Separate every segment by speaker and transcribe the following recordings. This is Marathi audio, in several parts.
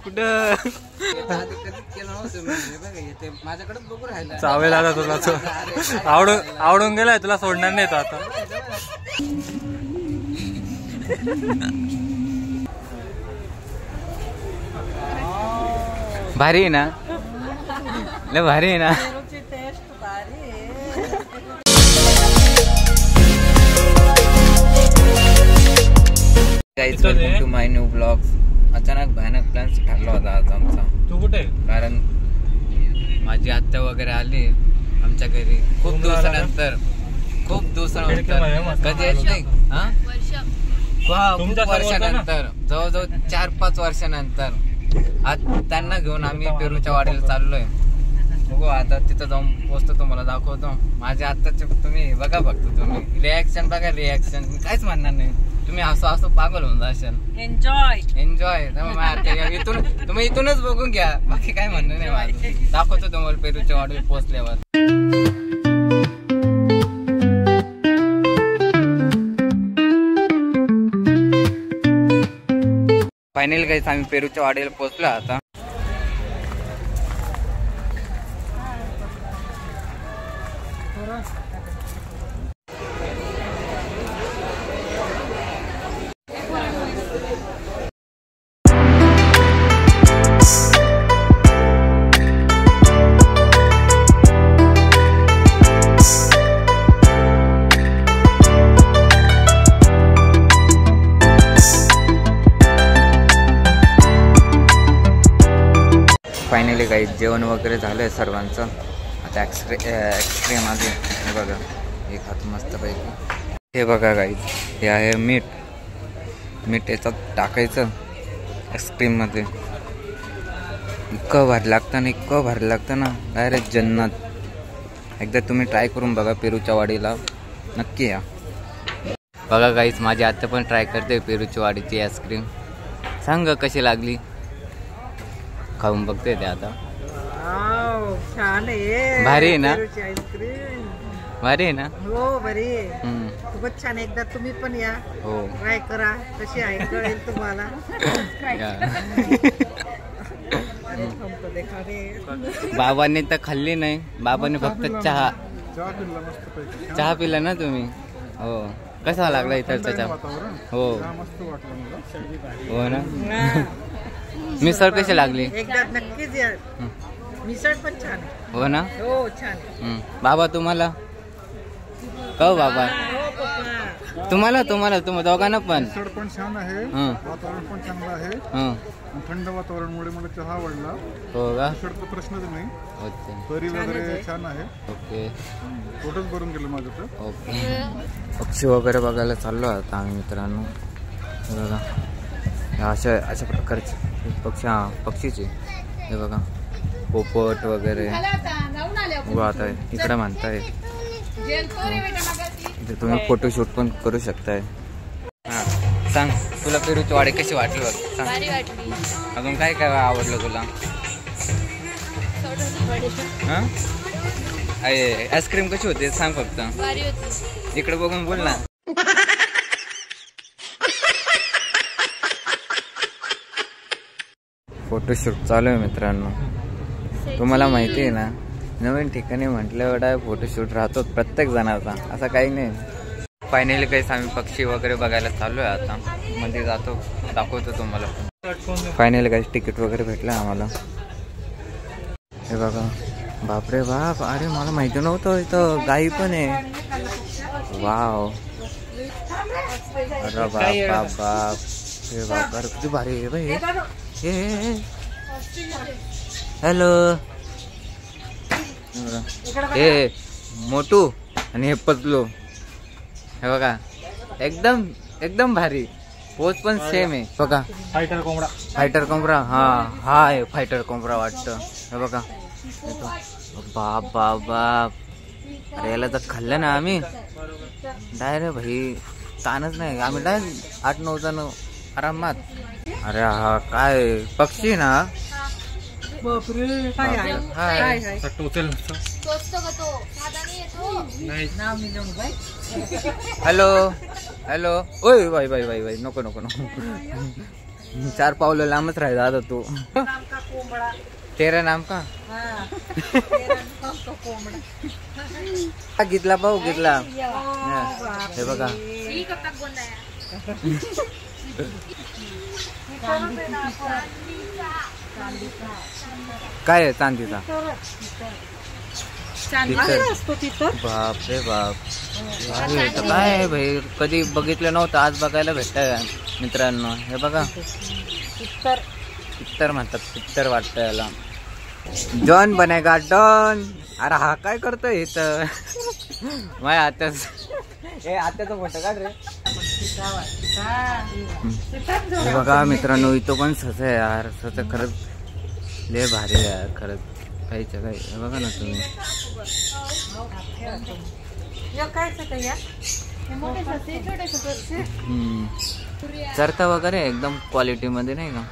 Speaker 1: कुठं
Speaker 2: माझ्याकडे बघू राहिला
Speaker 1: चावेल आता तुला आवडून गेलाय तुला सोडणार नाही तो आता. भारी आहे ना लय भारी आहे ना. Welcome to my new blog. अचानक भयानक प्लॅन ठरला होता आज आमचा. तू कुठे? कारण माझी आत्या वगैरे आली आमच्या घरी खूप दिवसानंतर कधी येत नाही खूप वर्षानंतर जवळजवळ 4-5 वर्षानंतर आज त्यांना घेऊन आम्ही पेरूच्या वाडीला चाललोय. बघू आता तिथं जाऊन पोचतो तुम्हाला दाखवतो. माझ्या आत्ताचे तुम्ही बघा फक्त तुम्ही रिॲक्शन बघा रिॲक्शन काहीच म्हणणार नाही. तुम्ही असं पागल होऊन जाशाल. एन्जॉय इथून तुम्ही इथूनच बघून घ्या बाकी काय म्हणणं नाही माझं. दाखवतो तुम्हाला पेरूच्या वाडीला पोचल्यावर. फायनली काही आम्ही पेरूच्या वाडीला पोहोचलो आता. फायनली काही जेवण वगैरे झालंय सर्वांचं. आता एक्स्ट्रीम आधी हे बघा हे खातो मस्त पैकी. हे बघा काही हे आहे मीठ याच्यात टाकायचं आईस्क्रीममध्ये. इतकं भारी लागतं ना डायरेक्ट जन्नत. एकदा तुम्ही ट्राय करून बघा पेरूच्या वाडीला नक्की या. बघा काहीच माझी आत्या पण ट्राय करते पेरूच्या वाडीची आईस्क्रीम. सांग कशी लागली. खाऊन बघते ते आता.
Speaker 3: छान आहे.
Speaker 1: भारी आहे ना
Speaker 3: आईस्क्रीम.
Speaker 1: भारी आहे ना.
Speaker 3: हो भारी आहे. खूपच छान. एकदा तुम्ही पण या
Speaker 1: हो
Speaker 3: ट्राय करा कशी आहे कळेल तुम्हाला.
Speaker 1: बाबांनी तर खाल्ली नाही. बाबांनी फक्त चहा पिला ना तुम्ही. हो कसा लागला इथलचा चहा. हो ना. मिसळ कशी लागली.
Speaker 3: एकदा नक्कीच या. मिसळ पण छान.
Speaker 1: हो ना.
Speaker 3: हो छान.
Speaker 1: बाबा तुम्हाला कहो बाबा तुम्हाला दोघांना पण.
Speaker 4: मिसळ पण छान आहे. वातावरण पण चांगलं आहे. थंड वातावरणामुळे मला चहा आवडला.
Speaker 1: हो का.
Speaker 4: मिसळचा प्रश्नच नाही. तरी वगैरे छान आहे.
Speaker 1: ओके
Speaker 4: पोटच भरून गेलं माझं तर.
Speaker 1: ओके. पक्षी वगैरे बघायला चाललो आता आम्ही मित्रांनो. बघा अशा प्रकारचे पक्षीचे हे बघा पोपट वगैरे. आता इकडे म्हणताय तुम्ही फोटोशूट पण करू शकताय. सांग तुला पेरूची वाडी कशी वाटली बघ. सांग अजून काय काय आवडलं तुला. आईस्क्रीम कशी होती सांग फक्त. इकडे बघून बोल ना. फोटोशूट चालू आहे मित्रांनो. तुम्हाला माहिती आहे ना नवीन ठिकाणी म्हटल्यावर फोटोशूट राहतो प्रत्येक जणाचा. असं काही नाही. फायनली काही आम्ही पक्षी वगैरे बघायला चालू आहे आता. मध्ये जातो दाखवतो तुम्हाला. फायनली काही तिकीट वगैरे भेटलं आम्हाला. हे बघा बापरे बाप. अरे मला माहिती नव्हतं इथं गाई पण आहे. वाव अरे बाप बाप. हे बाप अरे किती भारी आहे बाई. हॅलो हे मोटू आणि हे पतलू. हे बघा एकदम भारी. पोच पण सेम आहे बघा. फायटर कोंबडा हा आहे फायटर कोंबडा वाटतं. हे बघा बाप बाप बाप. अरे याला जर खाल्लं ना आम्ही डायरेक्ट भाई ताणच नाही. आम्ही डायरेक्ट 8-9 जण आरामात. अरे हा काय पक्षी ना. Hello hello. ओय बाई बाई बाई बाई नको नको नको. 4 पावलं लांबच राहायचा आता तू.
Speaker 3: नाम का कोंबडा.
Speaker 1: तेरा नाम का
Speaker 3: हा. तेरा नाम का कोंबडा.
Speaker 1: घेतला भाऊ घेतला. हे बघा काय आहे चांदीचा.
Speaker 3: असतो तिथं.
Speaker 1: बाप रे बाप. अरे तर काय आहे भाई, कधी बघितलं नव्हतं, आज बघायला भेटतंय मित्रांनो. हे बघा पित्तर म्हणतात, पित्तर वाटतं याला. डॉन बनेगा डॉन. अरे हा काय करतोय इथं. माझ्या आत्याचा फोटो काढ रे. हे बघा मित्रांनो, इथं पण सच आहे यार. सच खरंच लय भारी आहे यार खरंच. काहीच्या काही. हे बघा ना तुम्ही. चरता वगैरे एकदम क्वालिटी मध्ये नाही का.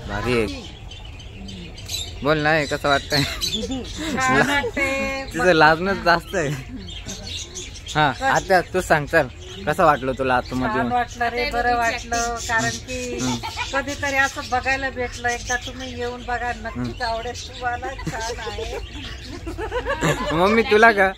Speaker 1: भारी आहे. बोल ना कसं वाटतंय. तुझं लाजणं जास्त आहे. हा आता तू सांग चल, कसं वाटलं तुला आतमध्ये.
Speaker 3: वाटलं रे, बरं वाटलं. कारण की कधीतरी असं बघायला भेटलं. एकदा तुम्ही येऊन बघा, नक्कीच आवडेल तुम्हाला. छान आहे.
Speaker 1: मम्मी तुला का.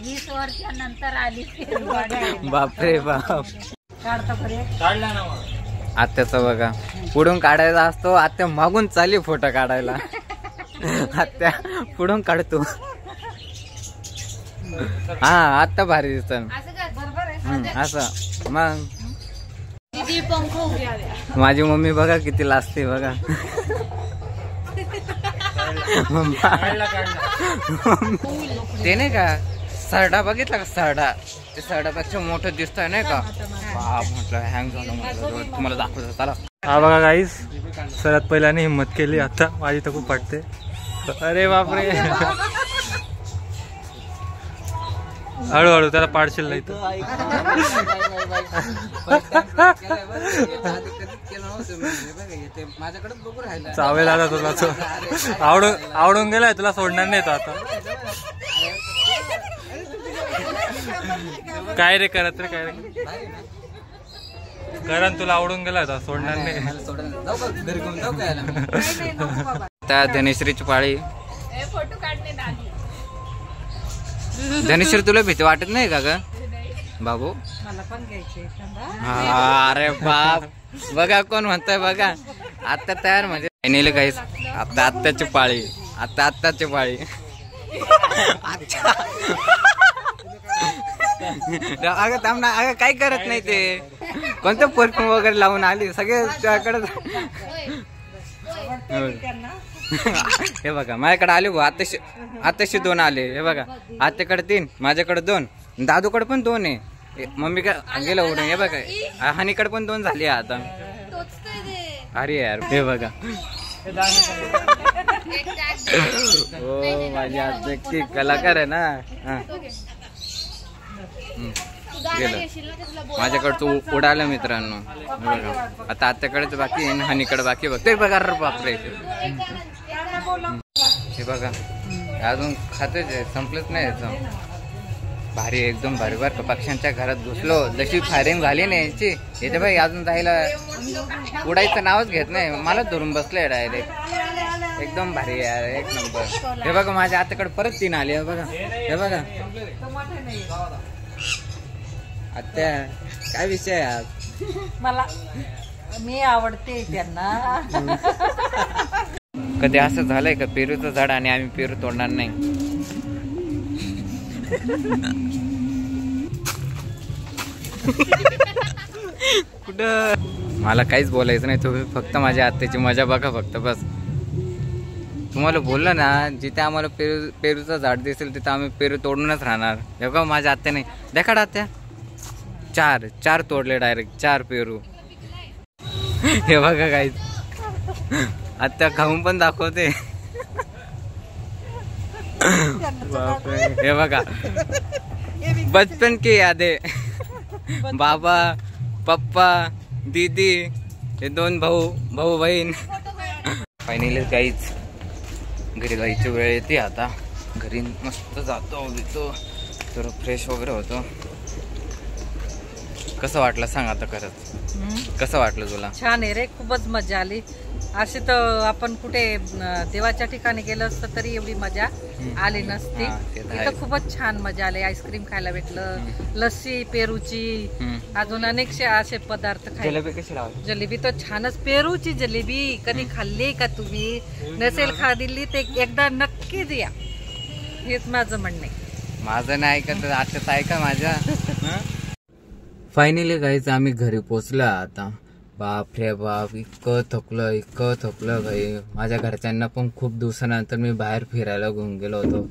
Speaker 3: 20 वर्षानंतर आली.
Speaker 1: बापरे बाप.
Speaker 3: काढता पर्यंत
Speaker 1: आत्याचा बघा पुढून काढायचा असतो. आत्या मागून चाली फोटो काढायला. आत्या पुढून काढतो. हा आत्ता भारी दिसत असं. मग माझी मम्मी बघा किती लाजते बघा. ते नाही का सरडा बघितला का. सरडा ते सरडापेक्षा मोठं दिसतंय नाही का. बाप म्हटलं हँग झालं म्हटलं. तुम्हाला दाखवतो चला.
Speaker 5: हा बघा गाईस, सर्वात पहिल्याने हिंमत केली. आता माझी तर खूप पटते. अरे बापरे. हळूहळू त्याला पाडशील नाही तर.
Speaker 2: माझ्याकडे बघू राहिला.
Speaker 5: चावेल आला तुला तो. आवडून गेलाय तुला, सोडणार नाही तो आता. काय रे करत रे, काय रे करण, तुला आवडून गेलाय तो, सोडणार नाही.
Speaker 2: घरी घेऊन जाऊ काय.
Speaker 1: त्या धनेश्रीची पाळी. धनेश्वरी तुला भीती वाटत नाही का ग बाबू.
Speaker 3: मला पण घ्यायचे.
Speaker 1: अरे बाप बघा कोण म्हणताय बघा. आता तयार म्हणजे फायनली काहीच. आता आत्ताची पाळी. आता आत्ताची पाळी. अगं थांब ना. अगं काय करत नाही ते. कोणतं परफ्यूम वगैरे लावून आली सगळे तुझ्याकडे. हे बघा माझ्याकडे आले भाऊ. आताशी 2 आले. हे बघा आत्याकडे 3, माझ्याकडे 2, दादूकडे पण 2 आहे. मम्मी का गेलं उडून. हे बघा हानीकडे पण 2 झाली आता. अरे यार हे बघा. हो माझी आत्या कलाकार आहे ना. गेलं माझ्याकडचं उडालं मित्रांनो. आता आत्याकडेच बाकी आहे, हानीकडे बाकी. बघते बघा बापरे. हे बघा अजून खातेच आहे, संपलंच नाही याचं. भारी एकदम भारी. बरं का पक्ष्यांच्या घरात घुसलो. जशी फायरिंग झाली ना यांची इथे बाई, अजून जायला उडायचं नावच घेत नाही. मलाच धरून बसलंय डायरेक्ट. एकदम भारी यार, एक नंबर. हे बघा माझ्या आत्याकडे परत 3 आले. हे बघा हे बघा. आत्या काय विषय आहे आज.
Speaker 3: मला मी आवडते त्यांना.
Speaker 1: कधी असं झालंय का पेरूचं झाड आणि आम्ही पेरू तोडणार नाही. कुठं मला काहीच बोलायचं नाही. तुम्ही फक्त माझ्या आत्याची मजा बघा फक्त बस. तुम्हाला बोललं ना जिथे आम्हाला पेरूचं झाड दिसेल तिथे आम्ही पेरू तोडूनच राहणार. हे बघा माझ्या आत्याने देखा आत्या 4 तोडले डायरेक्ट. 4 पेरू. हे बघा काहीच आत्या खाऊन पण दाखवते. बापरे. हे बघा बचपन की यादें. बाबा पप्पा दीदी हे 2 भाऊ बहीण. फायनली काहीच घरी जायची वेळ येते आता. घरी मस्त जातो तर फ्रेश वगैरे होतो. कसं वाटलं सांग आता खरंच, कसं वाटलं तुला?
Speaker 3: छान आहे रे, खूपच मजा आली. असे तर आपण कुठे देवाच्या ठिकाणी गेलो असतं तरी एवढी मजा आली नसती.
Speaker 1: हा, ते तर आहे.
Speaker 3: इथं खूपच छान मजा आली. आईस्क्रीम खायला भेटलं, लस्सी, पेरूची, अजून अनेकशे असे पदार्थ खायला.
Speaker 1: जलेबी कशी लावली?
Speaker 3: जलेबी तर छानच, पेरूची जलेबी कधी खाल्ली का तुम्ही? नसेल खाल्ली ते एकदा नक्कीच या, हेच माझं म्हणणं आहे.
Speaker 1: माझं नाही ऐकत, आताच ऐका माझ्या. फायनली गाईच आम्ही घरी पोचलो आता. बाप रे बाप, इतकं थकलं भाई. माझ्या घरच्यांना पण खूप दिवसानंतर मी बाहेर फिरायला घेऊन गेलो होतो.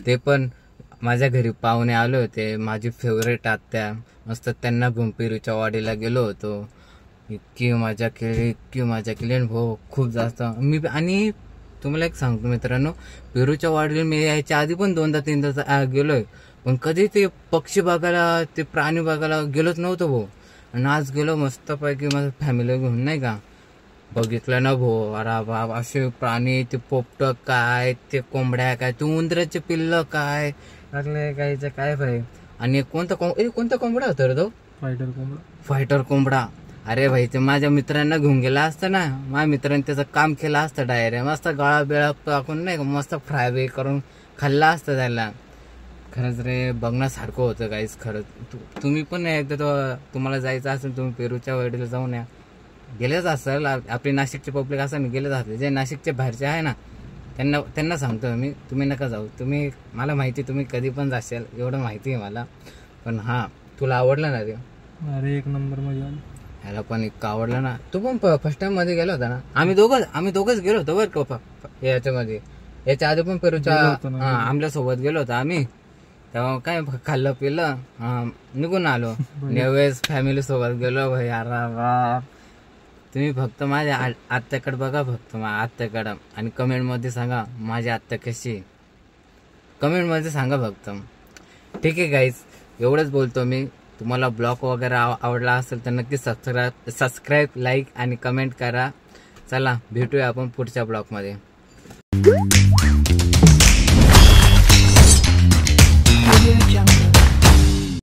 Speaker 1: ते पण माझ्या घरी पाहुणे आले होते, माझी फेवरेट आत्या. मस्त त्यांना घेऊन पेरूच्या वाडीला गेलो होतो. इतकी मजा केली आणि भाऊ खूप जास्त. आणि तुम्हाला एक सांगतो मित्रांनो, पेरूच्या वाडीला मी यायच्या आधी पण 2-3दा गेलोय, पण कधी ते पक्षी बघायला, ते प्राणी बघायला गेलोच नव्हतं भाऊ. आणि आज गेलो मस्तपैकी माझ्या फॅमिली घेऊन, नाही का. बघितलं ना भाऊ, अरे बाप, असे प्राणी, ते पोपट काय, ते कोंबड्या काय, ते उंदराचे पिल्ल काय लागले कायचं काय भाई. आणि कोणता कोंबडा होता रे तो? फायटर कोंबडा. अरे भाई, ते माझ्या मित्रांना घेऊन गेला असतं ना, माझ्या मित्रांनी त्याचं काम केलं असतं डायरेक्ट. मस्त गळा बिळा टाकून, नाही का, मस्त फ्राय बे करून खाल्ला असतं त्याला. खरंच रे, बघण्यासारखं होतं गाईस खरंच. तुम्ही पण एकदा तुम्हाला जायचं असेल, तुम्ही पेरूच्या वाडीला जाऊन या. गेलेच असेल, आपली नाशिकचे पब्लिक असं गेलेच असले, जे नाशिकचे बाहेरचे आहे ना, त्यांना सांगतो मी, तुम्ही नका जाऊ. तुम्ही, मला माहिती तुम्ही कधी पण जाशाल, एवढं माहिती आहे मला. पण हा, तुला आवडलं ना ते?
Speaker 5: अरे एक नंबर मजा आली.
Speaker 1: ह्याला पण इतकं आवडलं ना. तू पण फर्स्ट टाइम मध्ये गेला होता ना? आम्ही दोघंच गेलो होतो बरं का याच्यामध्ये. याच्या आधी पण पेरूच्या आमल्या सोबत गेलो होतो आम्ही. तेव्हा काय खाल्लं पिलं, निघून आलो. नेवेळेस फॅमिली सोबत गेलो भाई. अरे तुम्ही फक्त माझ्या आत्याकडे बघा, फक्त माझ्या आत्याकडं, आणि कमेंट मध्ये सांगा माझी आत्या कशी. कमेंट मध्ये सांगा फक्त. ठीक आहे गाईज, एवढंच बोलतो मी. तुम्हाला ब्लॉग वगैरे आवडला असेल तर नक्की सबस्क्राईब, लाईक आणि कमेंट करा. चला भेटूया आपण पुढच्या ब्लॉगमध्ये.